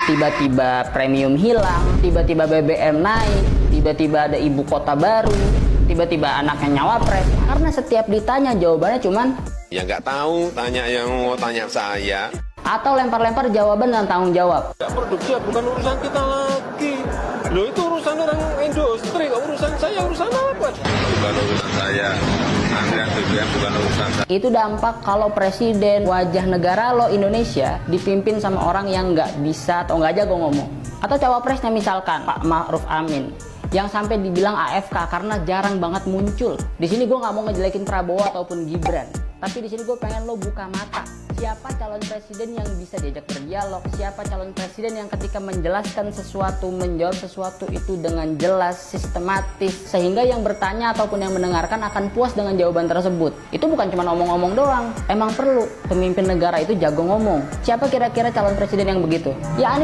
Tiba-tiba premium hilang, tiba-tiba BBM naik, tiba-tiba ada ibu kota baru, tiba-tiba anaknya nyawapres. Karena setiap ditanya jawabannya cuman ya nggak tahu, tanya yang mau tanya saya. Atau lempar-lempar jawaban dan tanggung jawab. Ya, produksi ya bukan urusan kita lagi. Loh, itu urusan orang industri, urusan saya, urusan apa? Bukan urusan saya. Antrian BBM bukan urusan saya. Itu dampak kalau presiden wajah negara lo Indonesia dipimpin sama orang yang nggak bisa atau nggak jago ngomong. Atau cawapresnya misalkan Pak Ma'ruf Amin yang sampai dibilang AFK karena jarang banget muncul. Di sini gue nggak mau ngejelekin Prabowo ataupun Gibran, tapi di sini gue pengen lo buka mata. Siapa calon presiden yang bisa diajak berdialog? Siapa calon presiden yang ketika menjelaskan sesuatu, menjawab sesuatu itu dengan jelas, sistematis, sehingga yang bertanya ataupun yang mendengarkan akan puas dengan jawaban tersebut. Itu bukan cuma ngomong-ngomong doang. Emang perlu pemimpin negara itu jago ngomong. Siapa kira-kira calon presiden yang begitu? Ya Anies